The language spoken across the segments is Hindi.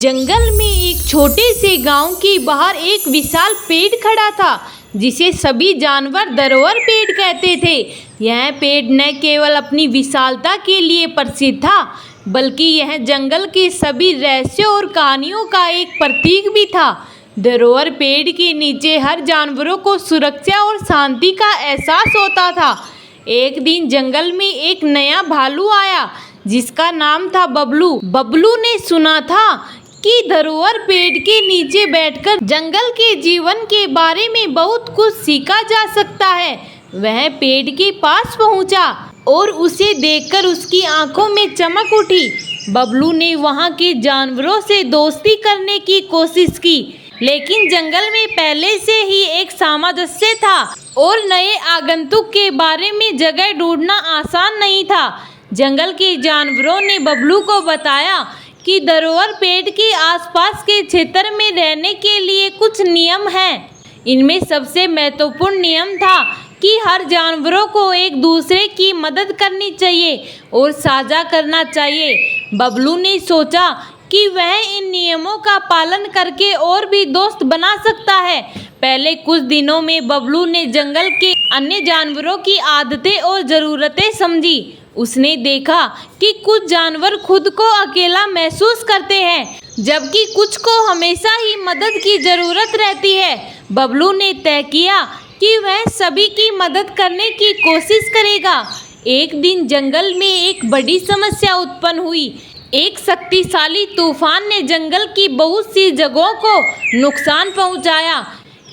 जंगल में एक छोटे से गांव के बाहर एक विशाल पेड़ खड़ा था जिसे सभी जानवर धरोहर पेड़ कहते थे। यह पेड़ न केवल अपनी विशालता के लिए प्रसिद्ध था बल्कि यह जंगल के सभी रहस्यों और कहानियों का एक प्रतीक भी था। धरोहर पेड़ के नीचे हर जानवरों को सुरक्षा और शांति का एहसास होता था। एक दिन जंगल में एक नया भालू आया जिसका नाम था बबलू। बबलू ने सुना था कि धरोहर पेड़ के नीचे बैठकर जंगल के जीवन के बारे में बहुत कुछ सीखा जा सकता है। वह पेड़ के पास पहुंचा और उसे देखकर उसकी आंखों में चमक उठी। बबलू ने वहां के जानवरों से दोस्ती करने की कोशिश की, लेकिन जंगल में पहले से ही एक सामंजस्य था और नए आगंतुक के बारे में जगह ढूंढना आसान नहीं था। जंगल के जानवरों ने बबलू को बताया कि धरोहर पेड़ के आसपास के क्षेत्र में रहने के लिए कुछ नियम हैं। इनमें सबसे महत्वपूर्ण नियम था कि हर जानवरों को एक दूसरे की मदद करनी चाहिए और साझा करना चाहिए। बबलू ने सोचा कि वह इन नियमों का पालन करके और भी दोस्त बना सकता है। पहले कुछ दिनों में बबलू ने जंगल के अन्य जानवरों की आदतें और ज़रूरतें समझी। उसने देखा कि कुछ जानवर खुद को अकेला महसूस करते हैं, जबकि कुछ को हमेशा ही मदद की ज़रूरत रहती है। बबलू ने तय किया कि वह सभी की मदद करने की कोशिश करेगा। एक दिन जंगल में एक बड़ी समस्या उत्पन्न हुई। एक शक्तिशाली तूफान ने जंगल की बहुत सी जगहों को नुकसान पहुंचाया।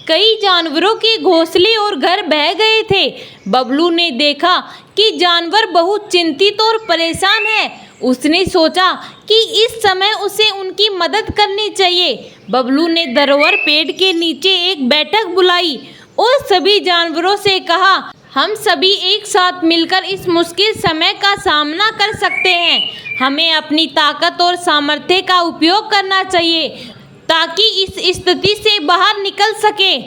कई जानवरों के घोंसले और घर बह गए थे। बबलू ने देखा कि जानवर बहुत चिंतित और परेशान हैं। उसने सोचा कि इस समय उसे उनकी मदद करनी चाहिए। बबलू ने धरोहर पेड़ के नीचे एक बैठक बुलाई और सभी जानवरों से कहा, हम सभी एक साथ मिलकर इस मुश्किल समय का सामना कर सकते हैं। हमें अपनी ताकत और सामर्थ्य का उपयोग करना चाहिए ताकि इस स्थिति से बाहर निकल सके।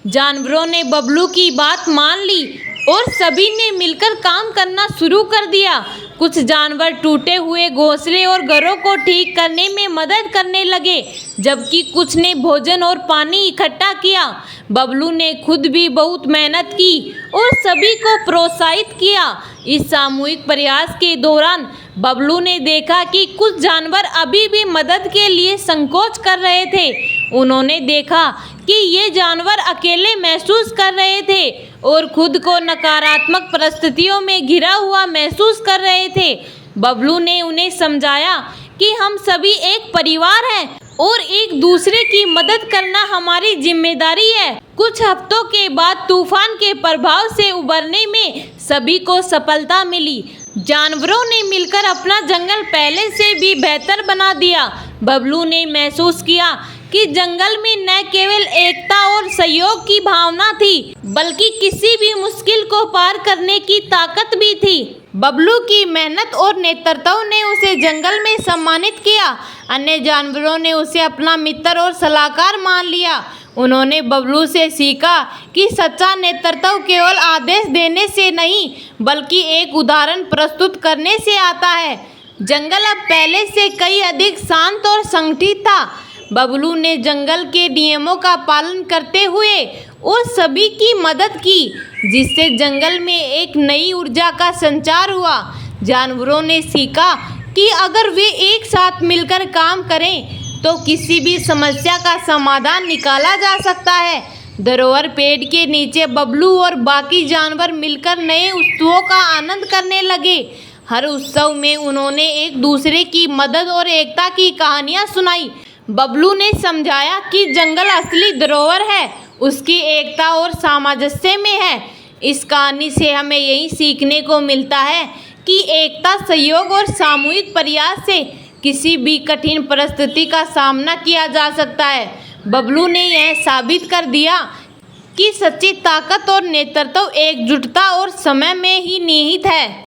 जानवरों ने बबलू की बात मान ली और सभी ने मिलकर काम करना शुरू कर दिया। कुछ जानवर टूटे हुए घोंसले और घरों को ठीक करने में मदद करने लगे, जबकि कुछ ने भोजन और पानी इकट्ठा किया। बबलू ने खुद भी बहुत मेहनत की और सभी को प्रोत्साहित किया। इस सामूहिक प्रयास के दौरान बबलू ने देखा कि कुछ जानवर अभी भी मदद के लिए संकोच कर रहे थे। उन्होंने देखा कि ये जानवर अकेले महसूस कर रहे थे और खुद को नकारात्मक परिस्थितियों में घिरा हुआ महसूस कर रहे थे। बबलू ने उन्हें समझाया कि हम सभी एक परिवार हैं और एक दूसरे की मदद करना हमारी जिम्मेदारी है। कुछ हफ्तों के बाद तूफान के प्रभाव से उबरने में सभी को सफलता मिली। जानवरों ने मिलकर अपना जंगल पहले से भी बेहतर बना दिया। बबलू ने महसूस किया कि जंगल में न केवल एकता और सहयोग की भावना थी, बल्कि किसी भी मुश्किल को पार करने की ताकत भी थी। बबलू की मेहनत और नेतृत्व ने उसे जंगल में सम्मानित किया। अन्य जानवरों ने उसे अपना मित्र और सलाहकार मान लिया। उन्होंने बबलू से सीखा कि सच्चा नेतृत्व केवल आदेश देने से नहीं, बल्कि एक उदाहरण प्रस्तुत करने से आता है। जंगल अब पहले से कई अधिक शांत और संगठित था। बबलू ने जंगल के नियमों का पालन करते हुए और सभी की मदद की, जिससे जंगल में एक नई ऊर्जा का संचार हुआ। जानवरों ने सीखा कि अगर वे एक साथ मिलकर काम करें तो किसी भी समस्या का समाधान निकाला जा सकता है। धरोहर पेड़ के नीचे बबलू और बाकी जानवर मिलकर नए उत्सवों का आनंद करने लगे। हर उत्सव में उन्होंने एक दूसरे की मदद और एकता की कहानियाँ सुनाई। बबलू ने समझाया कि जंगल असली धरोहर है, उसकी एकता और सामंजस्य में है। इस कहानी से हमें यही सीखने को मिलता है कि एकता, सहयोग और सामूहिक प्रयास से किसी भी कठिन परिस्थिति का सामना किया जा सकता है। बबलू ने यह साबित कर दिया कि सच्ची ताकत और नेतृत्व एकजुटता और समय में ही निहित है।